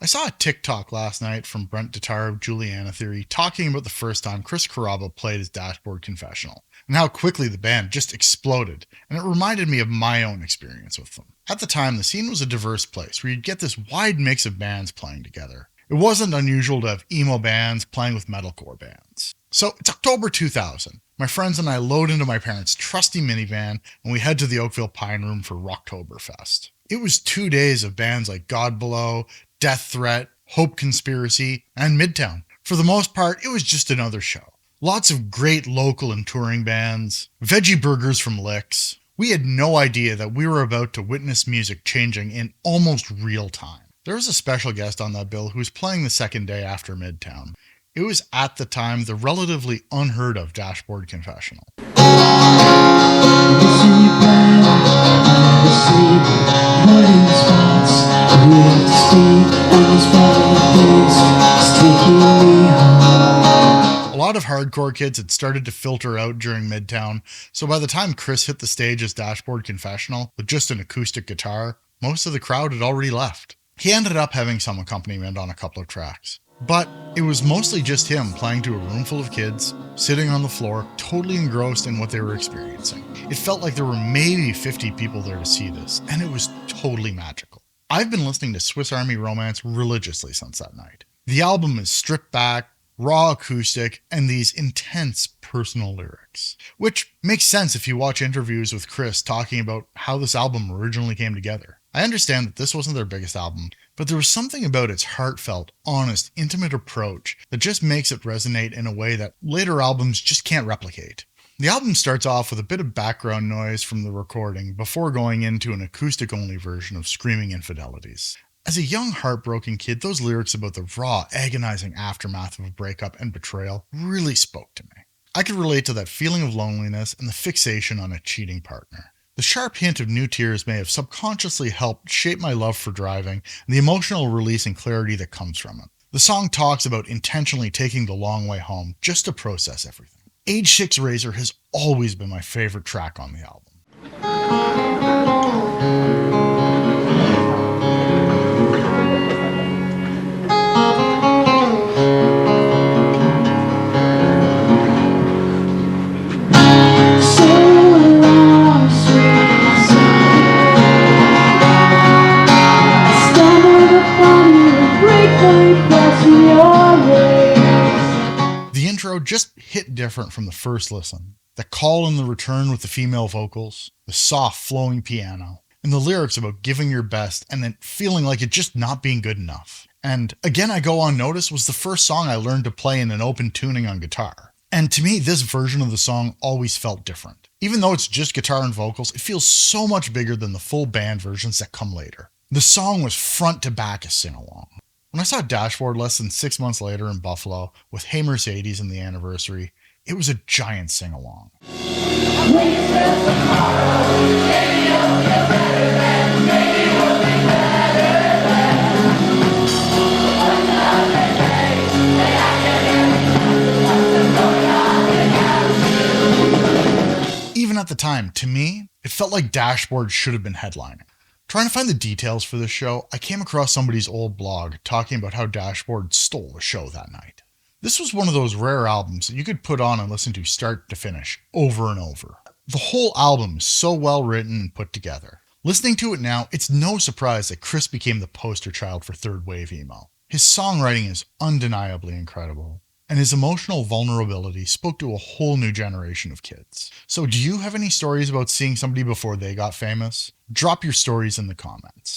I saw a TikTok last night from Brent Detar of Juliana Theory talking about the first time Chris Carrabba played his Dashboard Confessional and how quickly the band just exploded, and it reminded me of my own experience with them. At the time, the scene was a diverse place where you'd get this wide mix of bands playing together. It wasn't unusual to have emo bands playing with metalcore bands. So it's October 2000. My friends and I load into my parents' trusty minivan and we head to the Oakville Pine Room for Rocktoberfest. It was 2 days of bands like God Below, Death Threat, Hope Conspiracy, and Midtown. For the most part, it was just another show. Lots of great local and touring bands, veggie burgers from Licks. We had no idea that we were about to witness music changing in almost real time. There was a special guest on that bill who was playing the second day after Midtown. It was at the time the relatively unheard of Dashboard Confessional. A lot of hardcore kids had started to filter out during Midtown, so by the time Chris hit the stage as Dashboard Confessional with just an acoustic guitar, most of the crowd had already left. He ended up having some accompaniment on a couple of tracks, but it was mostly just him playing to a room full of kids, sitting on the floor, totally engrossed in what they were experiencing. It felt like there were maybe 50 people there to see this, and it was totally magical. I've been listening to Swiss Army Romance religiously since that night. The album is stripped back, raw acoustic, and these intense personal lyrics, which makes sense if you watch interviews with Chris talking about how this album originally came together. I understand that this wasn't their biggest album, but there was something about its heartfelt, honest, intimate approach that just makes it resonate in a way that later albums just can't replicate. The album starts off with a bit of background noise from the recording before going into an acoustic-only version of Screaming Infidelities. As a young, heartbroken kid, those lyrics about the raw, agonizing aftermath of a breakup and betrayal really spoke to me. I could relate to that feeling of loneliness and the fixation on a cheating partner. The sharp hint of new tears may have subconsciously helped shape my love for driving and the emotional release and clarity that comes from it. The song talks about intentionally taking the long way home just to process everything. Age 6 Razor has always been my favorite track on the album. The intro just hit different from the first listen. The call and the return with the female vocals, the soft flowing piano, and the lyrics about giving your best and then feeling like it just not being good enough. And Again I Go Unnoticed was the first song I learned to play in an open tuning on guitar. And to me, this version of the song always felt different. Even though it's just guitar and vocals, it feels so much bigger than the full band versions that come later. The song was front to back a sing-along. When I saw Dashboard less than 6 months later in Buffalo with Hey Mercedes and the anniversary, it was a giant sing-along. Even at the time, to me, it felt like Dashboard should have been headlining. Trying to find the details for this show, I came across somebody's old blog talking about how Dashboard stole the show that night. This was one of those rare albums that you could put on and listen to start to finish, over and over. The whole album is so well written and put together. Listening to it now, it's no surprise that Chris became the poster child for third wave emo. His songwriting is undeniably incredible, and his emotional vulnerability spoke to a whole new generation of kids. So do you have any stories about seeing somebody before they got famous? Drop your stories in the comments.